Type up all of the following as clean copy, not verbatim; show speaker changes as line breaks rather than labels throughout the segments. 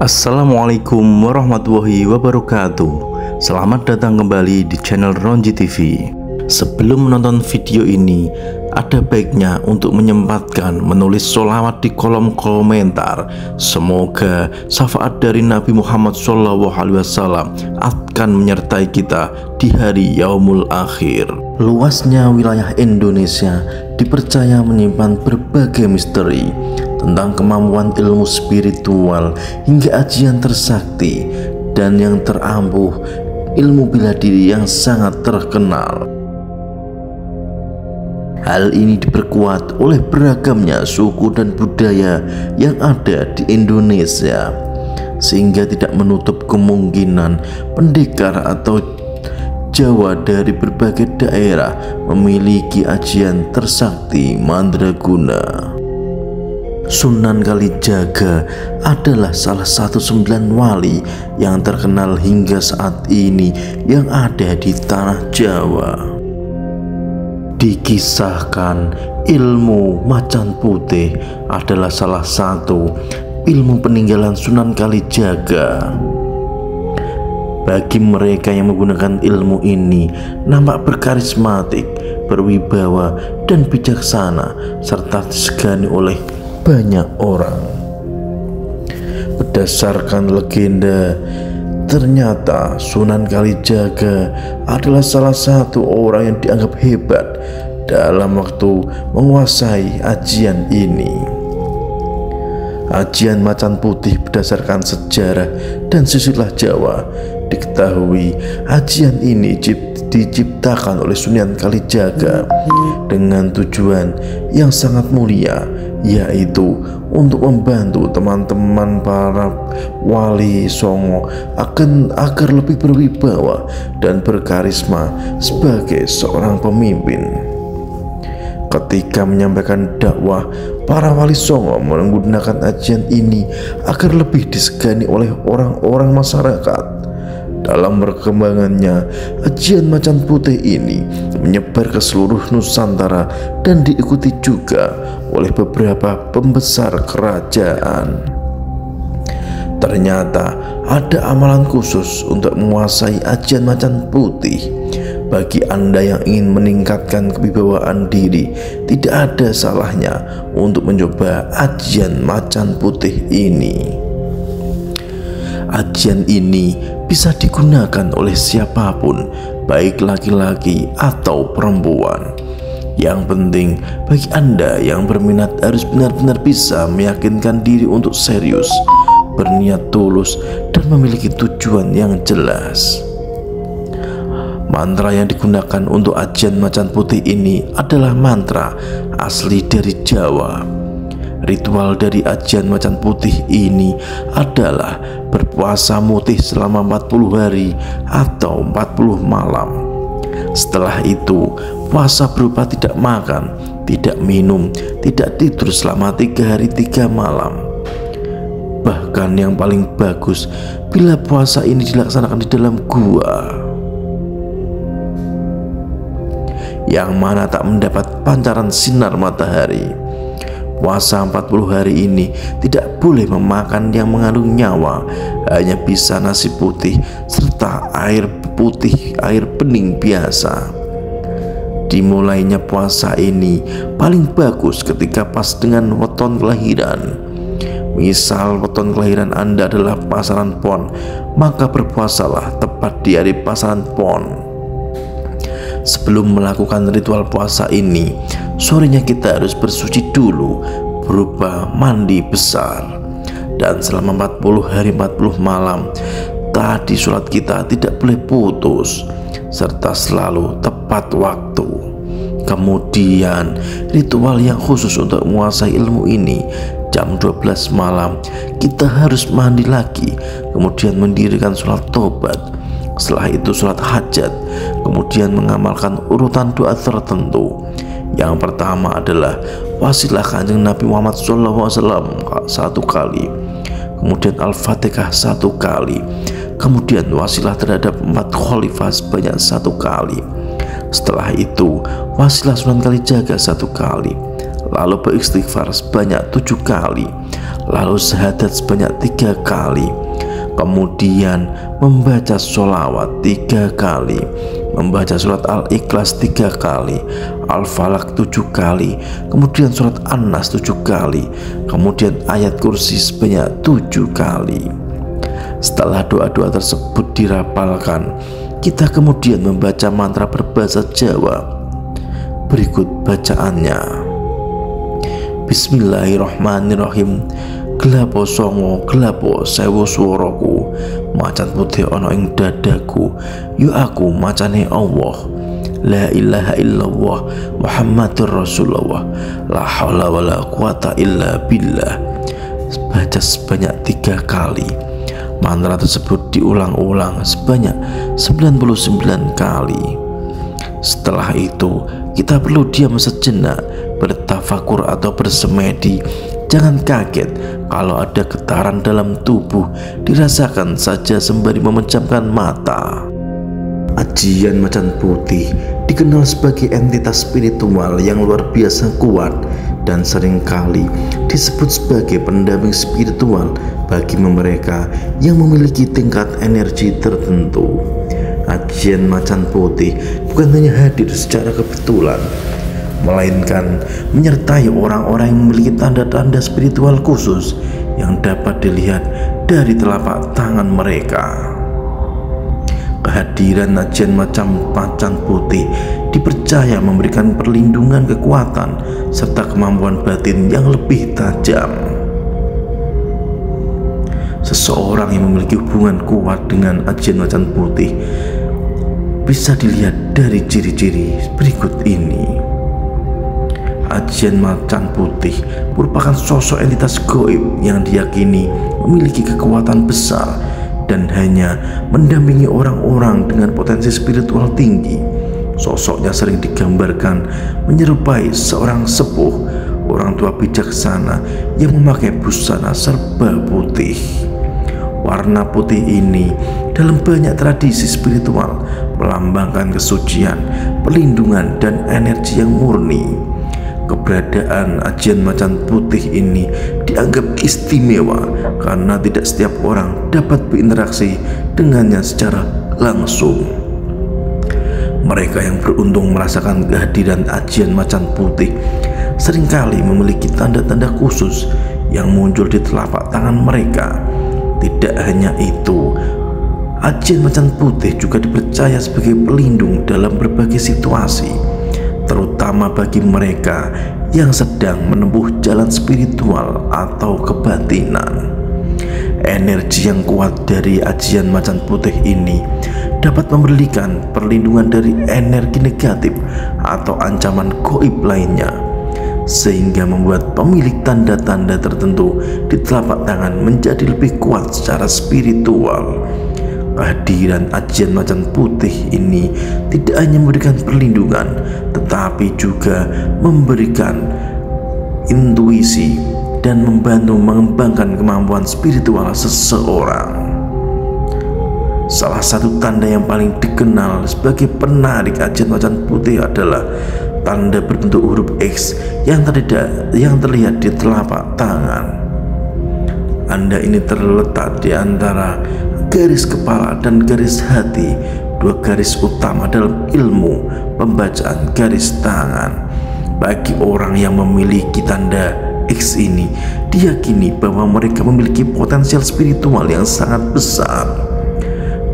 Assalamualaikum warahmatullahi wabarakatuh. Selamat datang kembali di channel Ronji TV. Sebelum menonton video ini, ada baiknya untuk menyempatkan menulis sholawat di kolom komentar. Semoga syafaat dari Nabi Muhammad SAW akan menyertai kita di hari yaumul akhir. Luasnya wilayah Indonesia dipercaya menyimpan berbagai misteri tentang kemampuan ilmu spiritual hingga ajian tersakti dan yang terampuh ilmu bela diri yang sangat terkenal. Hal ini diperkuat oleh beragamnya suku dan budaya yang ada di Indonesia, sehingga tidak menutup kemungkinan pendekar atau Jawa dari berbagai daerah memiliki ajian tersakti mandraguna. Sunan Kalijaga adalah salah satu 9 wali yang terkenal hingga saat ini yang ada di tanah Jawa. Dikisahkan ilmu macan putih adalah salah satu ilmu peninggalan Sunan Kalijaga. Bagi mereka yang menggunakan ilmu ini nampak berkarismatik, berwibawa dan bijaksana serta disegani oleh banyak orang. Berdasarkan legenda, ternyata Sunan Kalijaga adalah salah satu orang yang dianggap hebat dalam waktu menguasai ajian ini. Ajian macan putih berdasarkan sejarah dan silsilah Jawa diketahui ajian ini diciptakan oleh Sunan Kalijaga dengan tujuan yang sangat mulia, yaitu untuk membantu teman-teman para wali songo agar lebih berwibawa dan berkarisma sebagai seorang pemimpin. Ketika menyampaikan dakwah, para wali songo menggunakan ajian ini agar lebih disegani oleh orang-orang masyarakat. Dalam perkembangannya, ajian macan putih ini menyebar ke seluruh Nusantara dan diikuti juga oleh beberapa pembesar kerajaan. Ternyata ada amalan khusus untuk menguasai ajian macan putih. Bagi Anda yang ingin meningkatkan kewibawaan diri, tidak ada salahnya untuk mencoba ajian macan putih ini. Ajian ini bisa digunakan oleh siapapun, baik laki-laki atau perempuan. Yang penting bagi Anda yang berminat harus benar-benar bisa meyakinkan diri untuk serius, berniat tulus, dan memiliki tujuan yang jelas. Mantra yang digunakan untuk ajian macan putih ini adalah mantra asli dari Jawa. Ritual dari ajian macan putih ini adalah berpuasa mutih selama 40 hari atau 40 malam. Setelah itu, puasa berupa tidak makan, tidak minum, tidak tidur selama 3 hari 3 malam. Bahkan yang paling bagus bila puasa ini dilaksanakan di dalam gua, yang mana tak mendapat pancaran sinar matahari. Puasa 40 hari ini tidak boleh memakan yang mengandung nyawa, hanya bisa nasi putih serta air putih, air bening biasa. Dimulainya puasa ini paling bagus ketika pas dengan weton kelahiran. Misal weton kelahiran Anda adalah pasaran Pon, maka berpuasalah tepat di hari pasaran Pon. Sebelum melakukan ritual puasa ini, sorenya kita harus bersuci dulu berupa mandi besar. Dan selama 40 hari 40 malam tadi sholat kita tidak boleh putus serta selalu tepat waktu. Kemudian ritual yang khusus untuk menguasai ilmu ini, jam 12 malam kita harus mandi lagi, kemudian mendirikan sholat tobat. Setelah itu sholat hajat, kemudian mengamalkan urutan doa tertentu. Yang pertama adalah wasilah Kanjeng Nabi Muhammad SAW 1 kali, kemudian Al-Fatihah 1 kali, kemudian wasilah terhadap 4 khalifah sebanyak 1 kali. Setelah itu wasilah Sunan Kalijaga 1 kali, lalu beristighfar sebanyak 7 kali, lalu syahadat sebanyak 3 kali, kemudian membaca sholawat 3 kali, membaca surat Al-Ikhlas 3 kali, Al-Falaq 7 kali, kemudian surat An-Nas 7 kali, kemudian ayat kursi sebanyak 7 kali. Setelah doa-doa tersebut dirapalkan, kita kemudian membaca mantra berbahasa Jawa. Berikut bacaannya. Bismillahirrahmanirrahim. Glapo songo glapo sewu swaraku, macan putih ana ing dadaku, yu aku macane Allah. La ilaha illallah Muhammadur Rasulullah, la haula wala quwata illa billah. Baca sebanyak 3 kali. Mantra tersebut diulang-ulang sebanyak 99 kali. Setelah itu, kita perlu diam sejenak, bertafakur atau bersemedi. Jangan kaget kalau ada getaran dalam tubuh, dirasakan saja sembari memejamkan mata. Ajian Macan Putih dikenal sebagai entitas spiritual yang luar biasa kuat dan seringkali disebut sebagai pendamping spiritual bagi mereka yang memiliki tingkat energi tertentu. Ajian Macan Putih bukan hanya hadir secara kebetulan, melainkan menyertai orang-orang yang memiliki tanda-tanda spiritual khusus yang dapat dilihat dari telapak tangan mereka. Kehadiran ajian Macan Putih dipercaya memberikan perlindungan, kekuatan, serta kemampuan batin yang lebih tajam. Seseorang yang memiliki hubungan kuat dengan ajian Macan Putih bisa dilihat dari ciri-ciri berikut ini. Ajian Macan Putih merupakan sosok entitas gaib yang diyakini memiliki kekuatan besar dan hanya mendampingi orang-orang dengan potensi spiritual tinggi. Sosoknya sering digambarkan menyerupai seorang sepuh, orang tua bijaksana yang memakai busana serba putih. Warna putih ini dalam banyak tradisi spiritual melambangkan kesucian, perlindungan, dan energi yang murni. Keberadaan ajian Macan Putih ini dianggap istimewa karena tidak setiap orang dapat berinteraksi dengannya secara langsung. Mereka yang beruntung merasakan kehadiran ajian Macan Putih seringkali memiliki tanda-tanda khusus yang muncul di telapak tangan mereka. Tidak hanya itu, ajian Macan Putih juga dipercaya sebagai pelindung dalam berbagai situasi, terutama bagi mereka yang sedang menempuh jalan spiritual atau kebatinan. Energi yang kuat dari ajian Macan Putih ini dapat memberikan perlindungan dari energi negatif atau ancaman gaib lainnya, sehingga membuat pemilik tanda-tanda tertentu di telapak tangan menjadi lebih kuat secara spiritual. Kehadiran ajian Macan Putih ini tidak hanya memberikan perlindungan, tetapi juga memberikan intuisi dan membantu mengembangkan kemampuan spiritual seseorang. Salah satu tanda yang paling dikenal sebagai penarik ajian Macan Putih adalah tanda berbentuk huruf X yang terlihat di telapak tangan. Anda ini terletak di antara garis kepala dan garis hati, dua garis utama dalam ilmu pembacaan garis tangan. Bagi orang yang memiliki tanda X ini, diyakini bahwa mereka memiliki potensial spiritual yang sangat besar.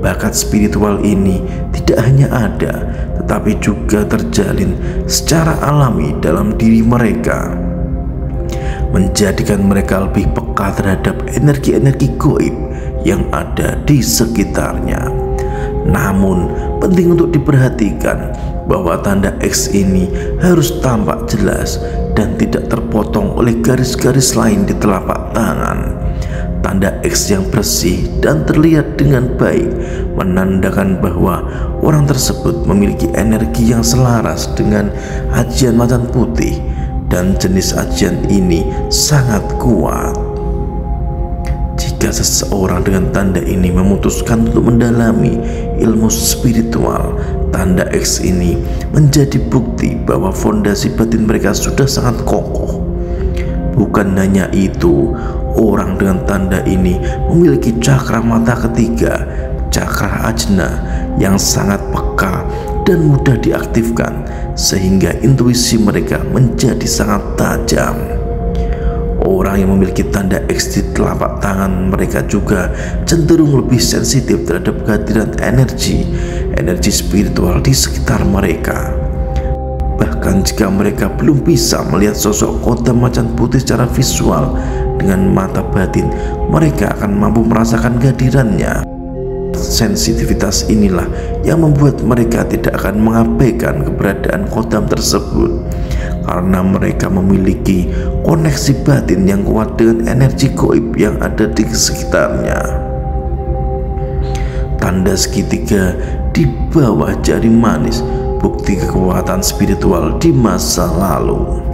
Bakat spiritual ini tidak hanya ada, tetapi juga terjalin secara alami dalam diri mereka, menjadikan mereka lebih peka terhadap energi-energi gaib yang ada di sekitarnya. Namun, penting untuk diperhatikan bahwa tanda X ini harus tampak jelas dan tidak terpotong oleh garis-garis lain di telapak tangan. Tanda X yang bersih dan terlihat dengan baik menandakan bahwa orang tersebut memiliki energi yang selaras dengan ajian Macan Putih, dan jenis ajian ini sangat kuat. Jika seseorang dengan tanda ini memutuskan untuk mendalami ilmu spiritual, tanda X ini menjadi bukti bahwa fondasi batin mereka sudah sangat kokoh. Bukan hanya itu, orang dengan tanda ini memiliki cakra mata ketiga, cakra ajna, yang sangat peka dan mudah diaktifkan, sehingga intuisi mereka menjadi sangat tajam. Orang yang memiliki tanda X di telapak tangan mereka juga cenderung lebih sensitif terhadap kehadiran energi spiritual di sekitar mereka. Bahkan jika mereka belum bisa melihat sosok kodam macan putih secara visual dengan mata batin, mereka akan mampu merasakan kehadirannya. Sensitivitas inilah yang membuat mereka tidak akan mengabaikan keberadaan kodam tersebut, karena mereka memiliki koneksi batin yang kuat dengan energi gaib yang ada di sekitarnya. Tanda segitiga di bawah jari manis, bukti kekuatan spiritual di masa lalu.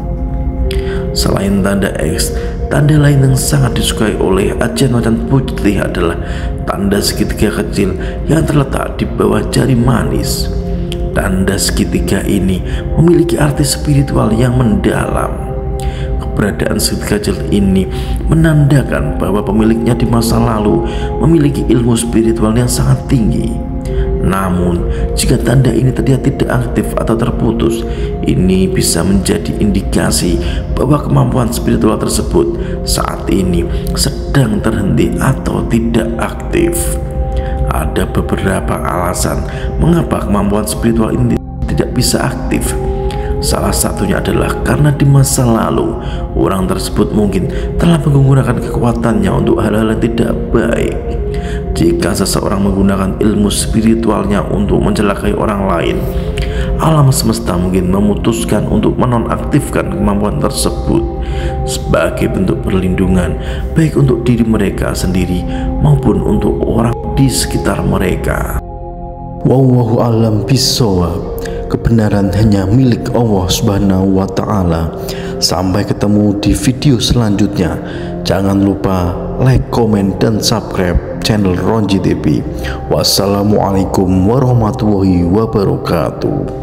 Selain tanda X, tanda lain yang sangat disukai oleh ajian macan putih adalah tanda segitiga kecil yang terletak di bawah jari manis. Tanda segitiga ini memiliki arti spiritual yang mendalam. Keberadaan segitiga kecil ini menandakan bahwa pemiliknya di masa lalu memiliki ilmu spiritual yang sangat tinggi. Namun, jika tanda ini terlihat tidak aktif atau terputus, ini bisa menjadi indikasi bahwa kemampuan spiritual tersebut saat ini sedang terhenti atau tidak aktif. Ada beberapa alasan mengapa kemampuan spiritual ini tidak bisa aktif. Salah satunya adalah karena di masa lalu orang tersebut mungkin telah menggunakan kekuatannya untuk hal-hal yang tidak baik. Jika seseorang menggunakan ilmu spiritualnya untuk mencelakai orang lain, alam semesta mungkin memutuskan untuk menonaktifkan kemampuan tersebut sebagai bentuk perlindungan, baik untuk diri mereka sendiri maupun untuk orang di sekitar mereka.
Wallahu a'lam bishawab. Kebenaran hanya milik Allah Subhanahu wa Ta'ala. Sampai ketemu di video selanjutnya. Jangan lupa like, komen, dan subscribe channel Ronji TV. Wassalamualaikum warahmatullahi wabarakatuh.